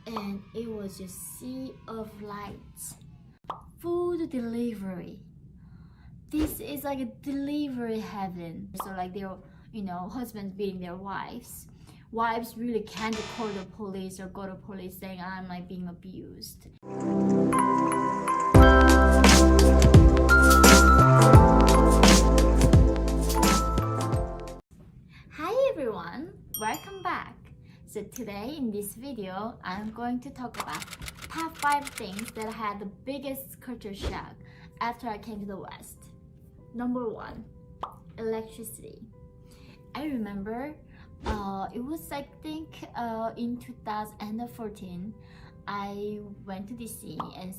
and it was a sea of lights. Food delivery. This is like a delivery heaven. So like they're, husbands beating their wives. Wives really can't call the police or go to police saying I'm like being abused. Hi everyone, welcome back. So today in this video, I'm going to talk about top 5 things that had the biggest culture shock after I came to the West. Number 1, electricity. I remember it was I think in 2014 I went to DC and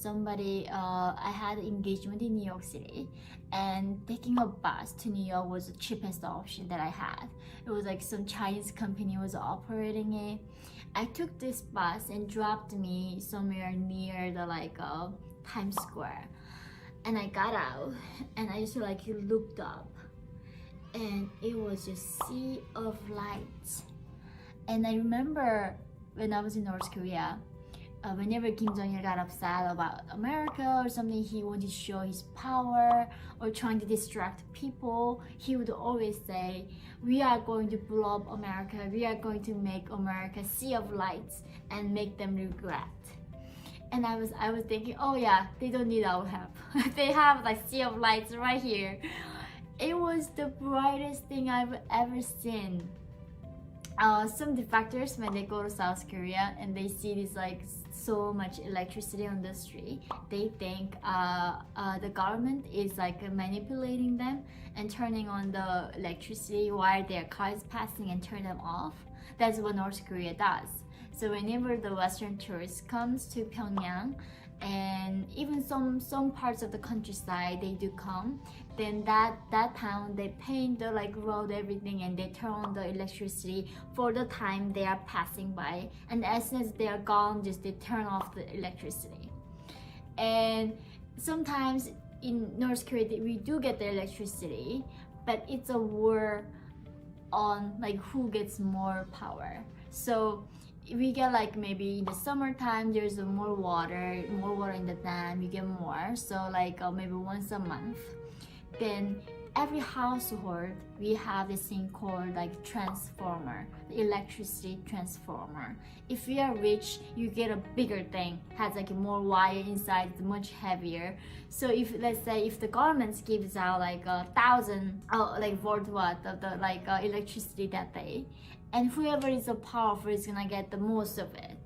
I had an engagement in New York City, and taking a bus to New York was the cheapest option that I had. It was like some Chinese company was operating it. I took this bus and dropped me somewhere near the Times Square, and I got out and I just looked up, and it was a sea of lights. And I remember when I was in North Korea, whenever Kim Jong-il got upset about America or something, he wanted to show his power or trying to distract people, he would always say, we are going to blow up America, we are going to make America a sea of lights and make them regret. And I was thinking, oh yeah, they don't need our help. They have sea of lights right here. It was the brightest thing I've ever seen. Some defectors, when they go to South Korea and they see this so much electricity on the street, they think the government is manipulating them and turning on the electricity while their car is passing and turn them off. That's what North Korea does. So whenever the Western tourists comes to Pyongyang, and even some parts of the countryside they do come, then that town they paint the road, everything, and they turn on the electricity for the time they are passing by, and as soon as they are gone, just they turn off the electricity. And sometimes in North Korea we do get the electricity, but it's a war on who gets more power. So we get maybe in the summertime there's more water in the dam, you get more, so maybe once a month. Then every household we have this thing called transformer, the electricity transformer. If you are rich, you get a bigger thing, has more wire inside, it's much heavier. So if let's say if the government gives out 1,000 volt watt of the electricity that day, and whoever is so powerful is gonna get the most of it.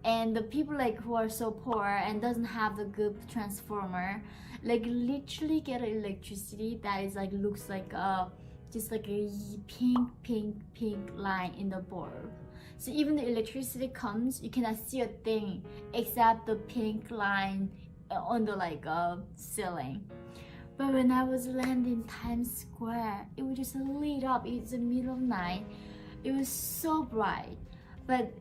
And the people who are so poor and doesn't have the good transformer, literally get electricity that is looks just a pink line in the bulb. So even the electricity comes, you cannot see a thing except the pink line on the ceiling. But when I was landing Times Square, it was just lit up. It's the middle of night. It was so bright. But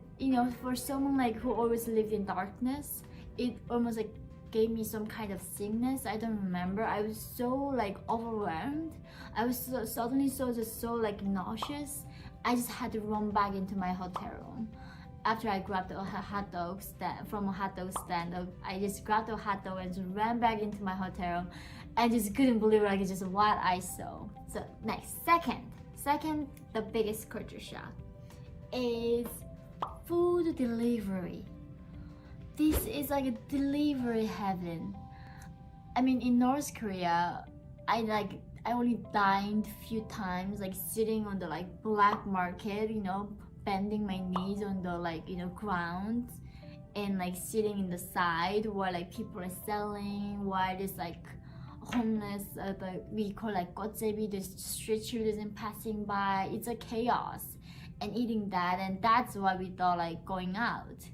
for someone who always lived in darkness, it almost gave me some kind of sickness. I don't remember. I was so overwhelmed. I was suddenly so nauseous. I just had to run back into my hotel room. After I grabbed a hot dog stand from a hot dog stand, I just grabbed a hot dog and just ran back into my hotel room. I just couldn't believe it's just what I saw. So next, second, the biggest culture shock is food delivery. This is a delivery heaven. I mean, in North Korea, I only dined few times, sitting on the black market, bending my knees on the ground, and sitting in the side while people are selling, while this homeless, we call got-jebi, the street children passing by. It's a chaos, and eating that, and that's why we thought going out.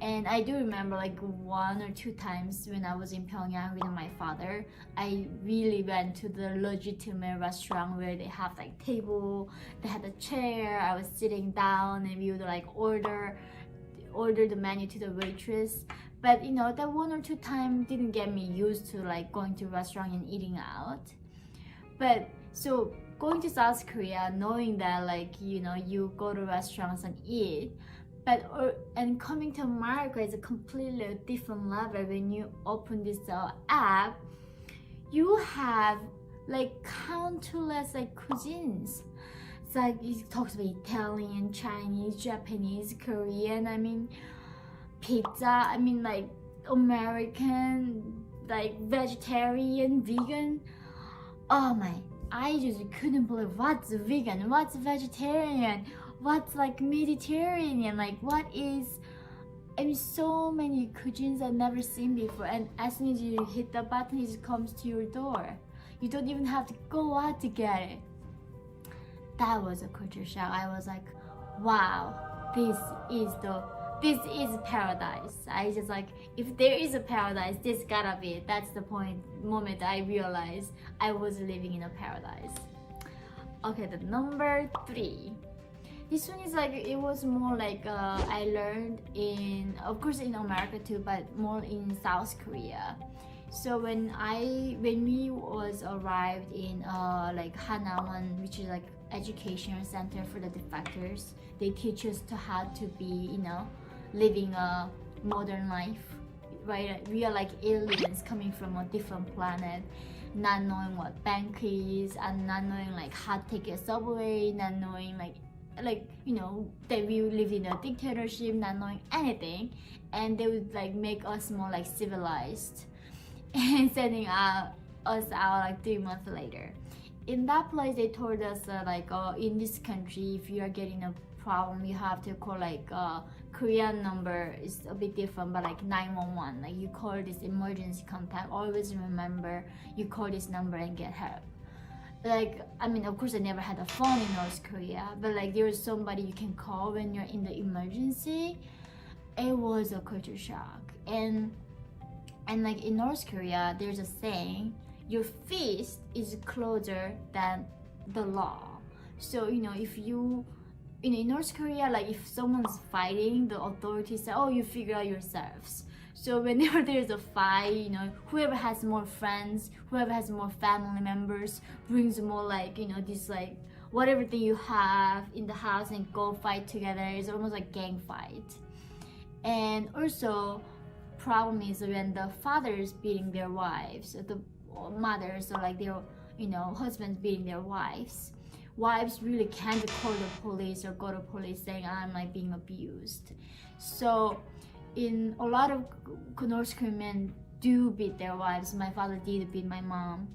And I do remember 1 or 2 times when I was in Pyongyang with my father, I really went to the legitimate restaurant where they have table, they had a chair, I was sitting down, and we would order the menu to the waitress. But that 1 or 2 times didn't get me used to going to restaurant and eating out. But so going to South Korea, knowing that you go to restaurants and eat, and coming to America is a completely different level. When you open this app, you have like countless like cuisines. It's like it talks about Italian, Chinese, Japanese, Korean. I mean, pizza. I mean, like American, like vegetarian, vegan. Oh my! I just couldn't believe what's vegan, what's vegetarian, what's like Mediterranean, like what is. I mean, so many cuisines I've never seen before, and as soon as you hit the button, it just comes to your door. You don't even have to go out to get it. That was a culture shock. I was like, wow, this is paradise. I just like, if there is a paradise, this gotta be it. That's the moment I realized I was living in a paradise. Okay, the number 3. This one is like, it was more like I learned in, of course in America too, but more in South Korea. So when we was arrived in like Hanawan, which is like educational center for the defectors, they teach us to how to be, living a modern life, right? We are like aliens coming from a different planet, not knowing what bank is, and not knowing like how to take a subway, not knowing like that we live in a dictatorship, not knowing anything, and they would like make us more like civilized and sending us out like 3 months later. In that place, they told us in this country, if you are getting a problem, you have to call like Korean number is a bit different, but like 911, like you call this emergency contact. Always remember you call this number and get help. Like, I mean, of course I never had a phone in North Korea, but like there was somebody you can call when you're in the emergency. It was a culture shock. And like in North Korea, there's a saying, your fist is closer than the law. So, if you, in North Korea, like if someone's fighting, the authorities say, oh, you figure out yourselves. So whenever there's a fight, whoever has more friends, whoever has more family members, brings more like, this like, whatever thing you have in the house and go fight together. It's almost like gang fight. And also, problem is when the fathers beating their wives, the mothers, or like their husbands beating their wives really can't call the police or go to police saying I'm like being abused. So in a lot of North Korean men do beat their wives. My father did beat my mom,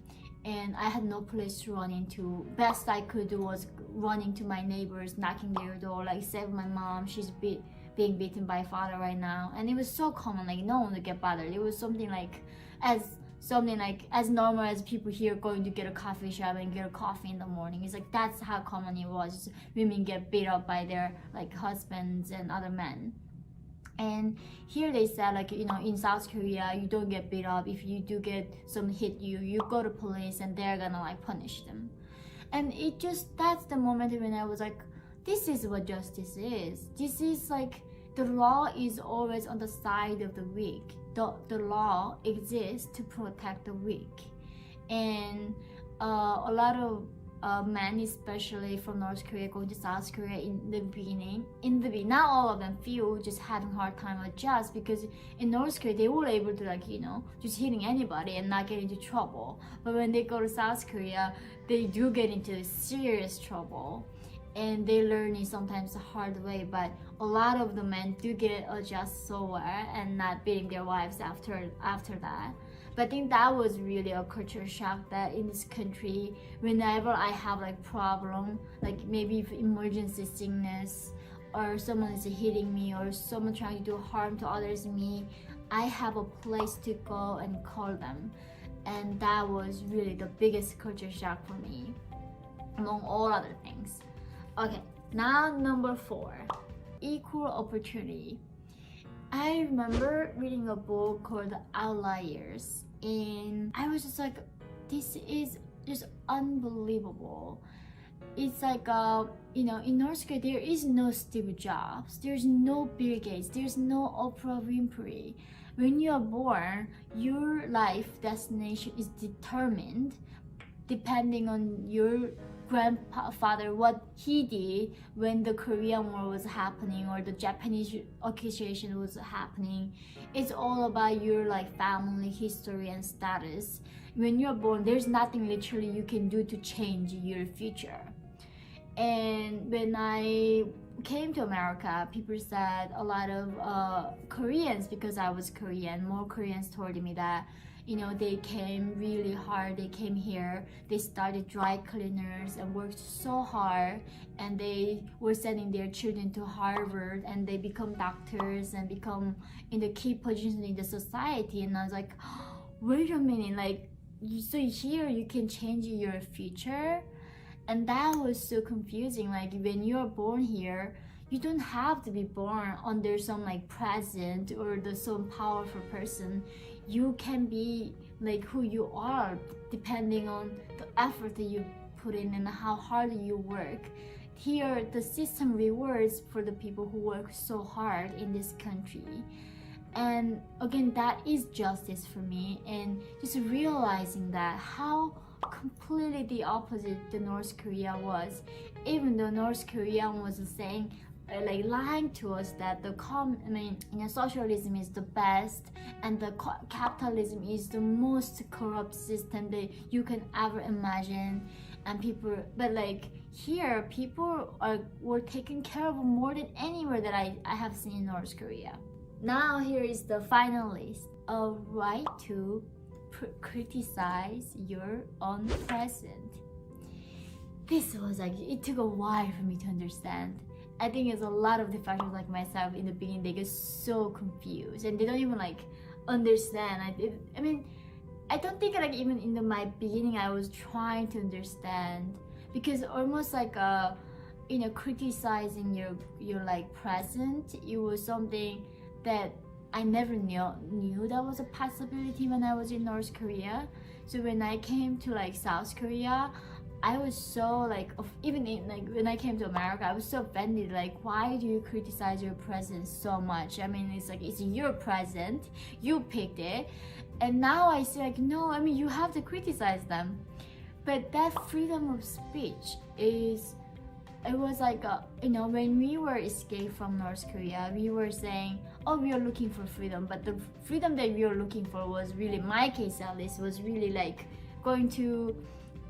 and I had no place to run into. Best I could do was running to my neighbors, knocking their door, like save my mom, she's being beaten by father right now. And it was so common, like no one would get bothered. It was something like as normal as people here going to get a coffee shop and get a coffee in the morning. It's like that's how common it was. Women get beat up by their like husbands and other men. And here they said like in South Korea you don't get beat up. If you do get someone hit you go to police and they're gonna like punish them. And that's the moment when I was like, this is what justice is. This is like, the law is always on the side of the weak. The law exists to protect the weak. And a lot of men, especially from North Korea, going to South Korea in the beginning, not all of them, few just having hard time adjust, because in North Korea they were able to like just hitting anybody and not get into trouble. But when they go to South Korea, they do get into serious trouble. And they learn it sometimes the hard way, but a lot of the men do get adjust so well and not beating their wives after that. But I think that was really a culture shock, that in this country, whenever I have like problem, like maybe if emergency sickness, or someone is hitting me, or someone trying to do harm to others me, I have a place to go and call them. And that was really the biggest culture shock for me, among all other things. Okay, now number 4, equal opportunity. I remember reading a book called Outliers, and I was just like, this is just unbelievable. It's like, in North Korea, there is no Steve Jobs, there's no Bill Gates, there's no Oprah Winfrey. When you are born, your life destination is determined depending on your grandfather what he did when the Korean War was happening or the Japanese occupation was happening. It's all about your like family history and status. When you're born, there's nothing literally you can do to change your future. And when I came to America, people said a lot of Koreans, because I was Korean, more Koreans told me that, you know, they came really hard. They came here, they started dry cleaners and worked so hard, and they were sending their children to Harvard, and they become doctors and become in the key positions in the society. And I was like, wait a minute, like, so here you can change your future? And that was so confusing. Like, when you're born here, you don't have to be born under some like president or some powerful person. You can be like who you are depending on the effort that you put in and how hard you work. Here, the system rewards for the people who work so hard in this country. And again, that is justice for me. And just realizing that how completely the opposite the North Korea was. Even though North Korea was saying, like lying to us that socialism is the best and the capitalism is the most corrupt system that you can ever imagine, and people, but like here people were taken care of more than anywhere that I have seen in North Korea. Now here is the final list: a right to criticize your own president. This was like, it took a while for me to understand. I think it's a lot of the factors like myself in the beginning, they get so confused and they don't even like understand. I don't think like even in my beginning I was trying to understand, because almost like criticizing your like present, it was something that I never knew that was a possibility when I was in North Korea. So when I came to like South Korea, I was so like, even in, like when I came to America, I was so offended. Like, why do you criticize your president so much? I mean, it's like, it's your president, you picked it. And now I see like, no, I mean, you have to criticize them. But that freedom of speech is, it was like, when we were escaped from North Korea, we were saying, oh, we are looking for freedom. But the freedom that we were looking for was really, my case at least, was really like going to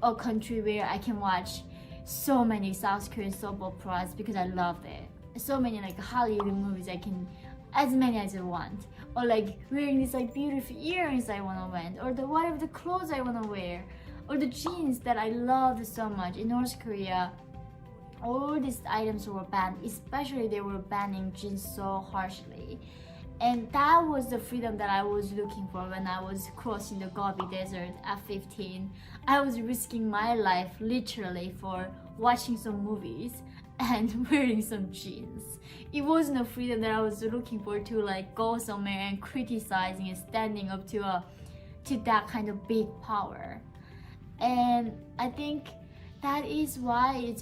a country where I can watch so many South Korean soap operas because I loved it. So many like Hollywood movies, I can, as many as I want. Or like wearing these like beautiful earrings I wanna wear, or whatever the clothes I wanna wear, or the jeans that I loved so much. In North Korea, all these items were banned, especially they were banning jeans so harshly. And that was the freedom that I was looking for when I was crossing the Gobi Desert at 15. I was risking my life literally for watching some movies and wearing some jeans. It wasn't a freedom that I was looking for to like go somewhere and criticizing and standing up to that kind of big power. And I think that is why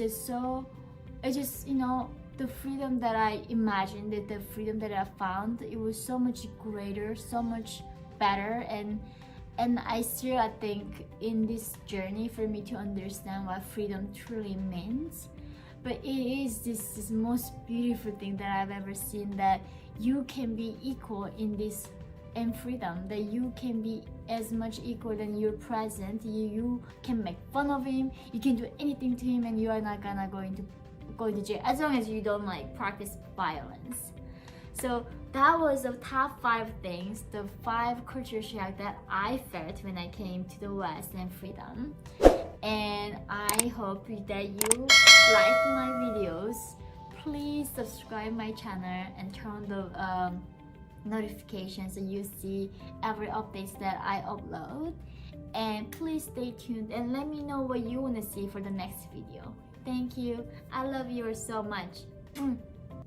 the freedom that I imagined, the freedom that I found, it was so much greater, so much better. And I think in this journey for me to understand what freedom truly means. But it is this most beautiful thing that I've ever seen, that you can be equal in this and freedom, that you can be as much equal than your president. You can make fun of him, you can do anything to him, and you are not gonna going to jail as long as you don't like practice violence. So that was the top 5 things, the 5 culture shock that I felt when I came to the West and freedom. And I hope that you like my videos. Please subscribe my channel and turn the notifications so you see every updates that I upload. And please stay tuned and let me know what you want to see for the next video. Thank you. I love you so much.